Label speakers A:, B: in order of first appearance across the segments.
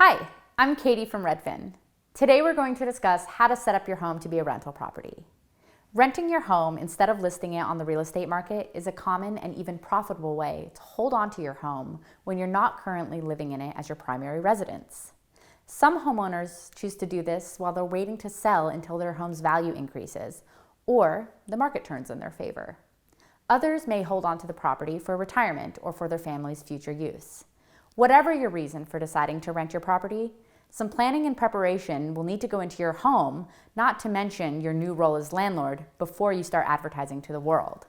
A: Hi, I'm Katie from Redfin. Today we're going to discuss how to set up your home to be a rental property. Renting your home instead of listing it on the real estate market is a common and even profitable way to hold on to your home when you're not currently living in it as your primary residence. Some homeowners choose to do this while they're waiting to sell until their home's value increases or the market turns in their favor. Others may hold on to the property for retirement or for their family's future use. Whatever your reason for deciding to rent your property, some planning and preparation will need to go into your home, not to mention your new role as landlord, before you start advertising to the world.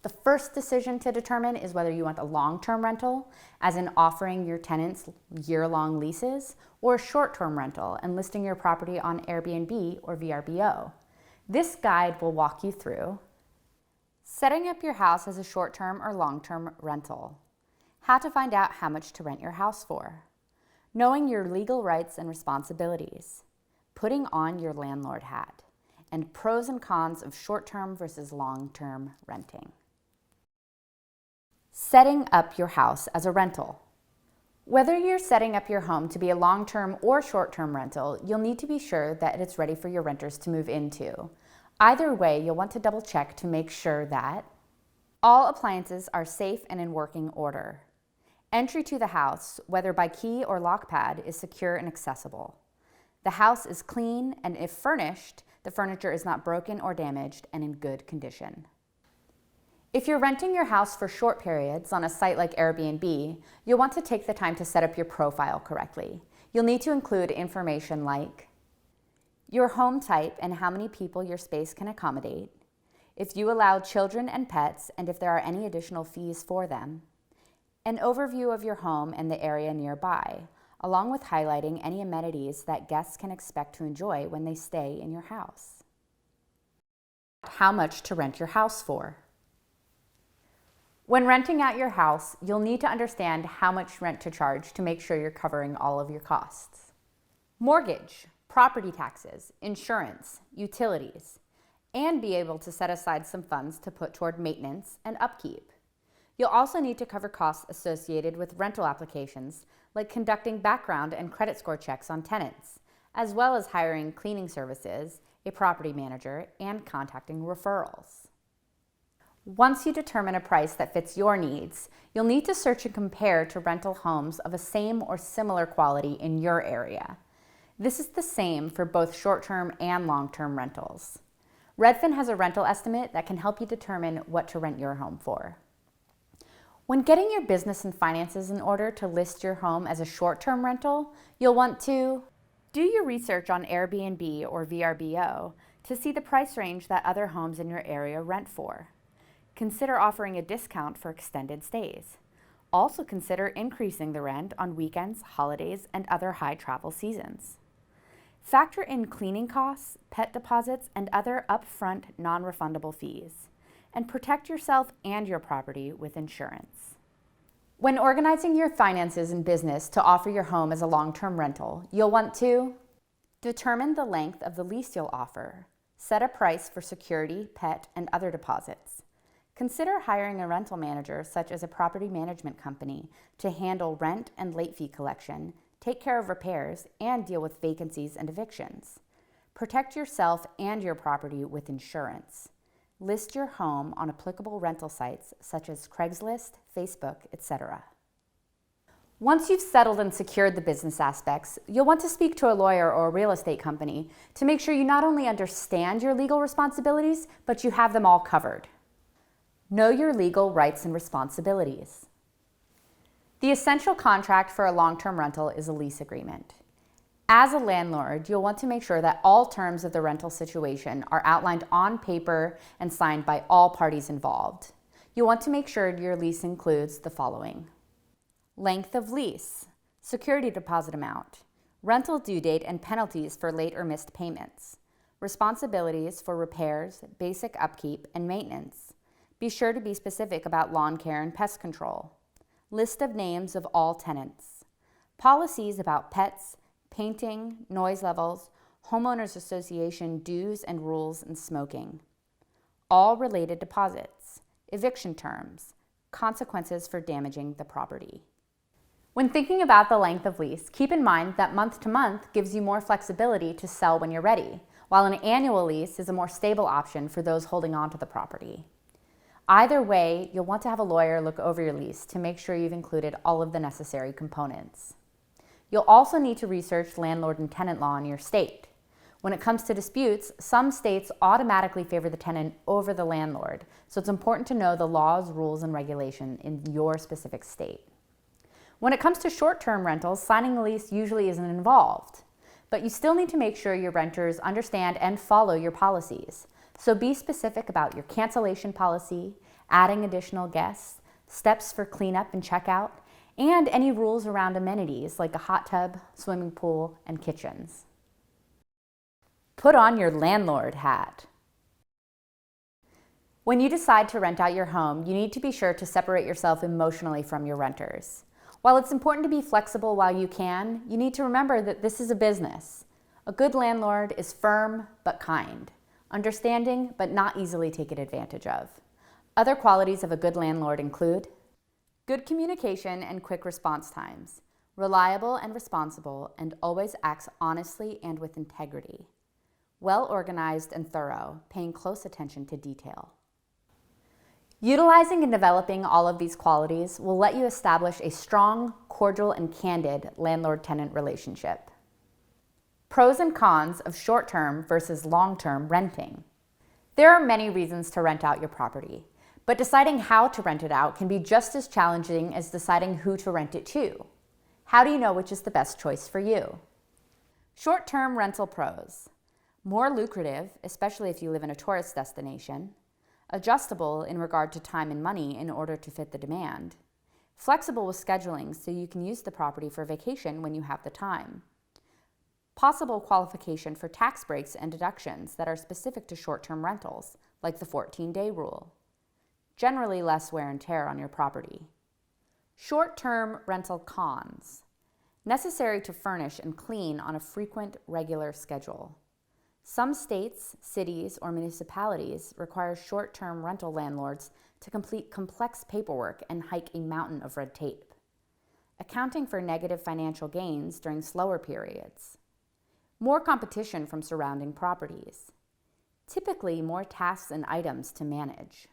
A: The first decision to determine is whether you want a long-term rental, as in offering your tenants year-long leases, or a short-term rental and listing your property on Airbnb or VRBO. This guide will walk you through setting up your house as a short-term or long-term rental, how to find out how much to rent your house for, knowing your legal rights and responsibilities, putting on your landlord hat, and pros and cons of short-term versus long-term renting. Setting up your house as a rental. Whether you're setting up your home to be a long-term or short-term rental, you'll need to be sure that it's ready for your renters to move into. Either way, you'll want to double check to make sure that all appliances are safe and in working order. Entry to the house, whether by key or lock pad, is secure and accessible. The house is clean, and if furnished, the furniture is not broken or damaged and in good condition. If you're renting your house for short periods on a site like Airbnb, you'll want to take the time to set up your profile correctly. You'll need to include information like your home type and how many people your space can accommodate, if you allow children and pets, and if there are any additional fees for them, an overview of your home and the area nearby, along with highlighting any amenities that guests can expect to enjoy when they stay in your house. How much to rent your house for? When renting out your house, you'll need to understand how much rent to charge to make sure you're covering all of your costs. Mortgage, property taxes, insurance, utilities, and be able to set aside some funds to put toward maintenance and upkeep. You'll also need to cover costs associated with rental applications, like conducting background and credit score checks on tenants, as well as hiring cleaning services, a property manager, and contacting referrals. Once you determine a price that fits your needs, you'll need to search and compare to rental homes of a same or similar quality in your area. This is the same for both short-term and long-term rentals. Redfin has a rental estimate that can help you determine what to rent your home for. When getting your business and finances in order to list your home as a short-term rental, you'll want to do your research on Airbnb or VRBO to see the price range that other homes in your area rent for. Consider offering a discount for extended stays. Also consider increasing the rent on weekends, holidays, and other high travel seasons. Factor in cleaning costs, pet deposits, and other upfront non-refundable fees, and protect yourself and your property with insurance. When organizing your finances and business to offer your home as a long-term rental, you'll want to determine the length of the lease you'll offer, set a price for security, pet, and other deposits. Consider hiring a rental manager, such as a property management company, to handle rent and late fee collection, take care of repairs, and deal with vacancies and evictions. Protect yourself and your property with insurance. List your home on applicable rental sites such as Craigslist, Facebook, etc. Once you've settled and secured the business aspects, you'll want to speak to a lawyer or a real estate company to make sure you not only understand your legal responsibilities, but you have them all covered. Know your legal rights and responsibilities. The essential contract for a long-term rental is a lease agreement. As a landlord, you'll want to make sure that all terms of the rental situation are outlined on paper and signed by all parties involved. You'll want to make sure your lease includes the following: length of lease, security deposit amount, rental due date and penalties for late or missed payments, responsibilities for repairs, basic upkeep, and maintenance. Be sure to be specific about lawn care and pest control. List of names of all tenants. Policies about pets, painting, noise levels, homeowners association dues and rules, and smoking. All related deposits, eviction terms, consequences for damaging the property. When thinking about the length of lease, keep in mind that month to month gives you more flexibility to sell when you're ready, while an annual lease is a more stable option for those holding on to the property. Either way, you'll want to have a lawyer look over your lease to make sure you've included all of the necessary components. You'll also need to research landlord and tenant law in your state. When it comes to disputes, some states automatically favor the tenant over the landlord, so it's important to know the laws, rules, and regulation in your specific state. When it comes to short-term rentals, signing a lease usually isn't involved, but you still need to make sure your renters understand and follow your policies. So be specific about your cancellation policy, adding additional guests, steps for cleanup and checkout, and any rules around amenities like a hot tub, swimming pool, and kitchens. Put on your landlord hat. When you decide to rent out your home, you need to be sure to separate yourself emotionally from your renters. While it's important to be flexible while you can, you need to remember that this is a business. A good landlord is firm but kind, understanding but not easily taken advantage of. Other qualities of a good landlord include good communication and quick response times, reliable and responsible, and always acts honestly and with integrity, well organized and thorough, paying close attention to detail. Utilizing and developing all of these qualities will let you establish a strong, cordial, and candid landlord-tenant relationship. Pros and cons of short-term versus long-term renting. There are many reasons to rent out your property, but deciding how to rent it out can be just as challenging as deciding who to rent it to. How do you know which is the best choice for you? Short-term rental pros. More lucrative, especially if you live in a tourist destination. Adjustable in regard to time and money in order to fit the demand. Flexible with scheduling so you can use the property for vacation when you have the time. Possible qualification for tax breaks and deductions that are specific to short-term rentals, like the 14-day rule. Generally less wear and tear on your property. Short-term rental cons. Necessary to furnish and clean on a frequent, regular schedule. Some states, cities, or municipalities require short-term rental landlords to complete complex paperwork and hike a mountain of red tape, accounting for negative financial gains during slower periods. More competition from surrounding properties. Typically, more tasks and items to manage.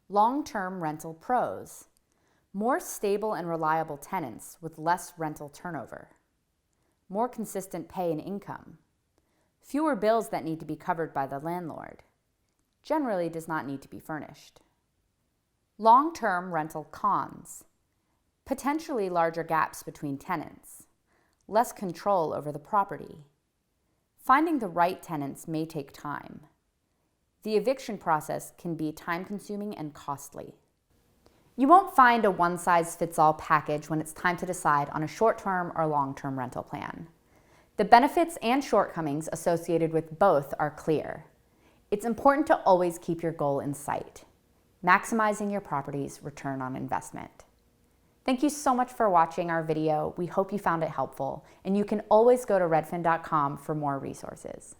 A: Long-term rental pros. More stable and reliable tenants with less rental turnover. More consistent pay and income. Fewer bills that need to be covered by the landlord. Generally does not need to be furnished. Long-term rental cons. Potentially larger gaps between tenants. Less control over the property. Finding the right tenants may take time. The eviction process can be time-consuming and costly. You won't find a one-size-fits-all package when it's time to decide on a short-term or long-term rental plan. The benefits and shortcomings associated with both are clear. It's important to always keep your goal in sight, maximizing your property's return on investment. Thank you so much for watching our video. We hope you found it helpful, and you can always go to redfin.com for more resources.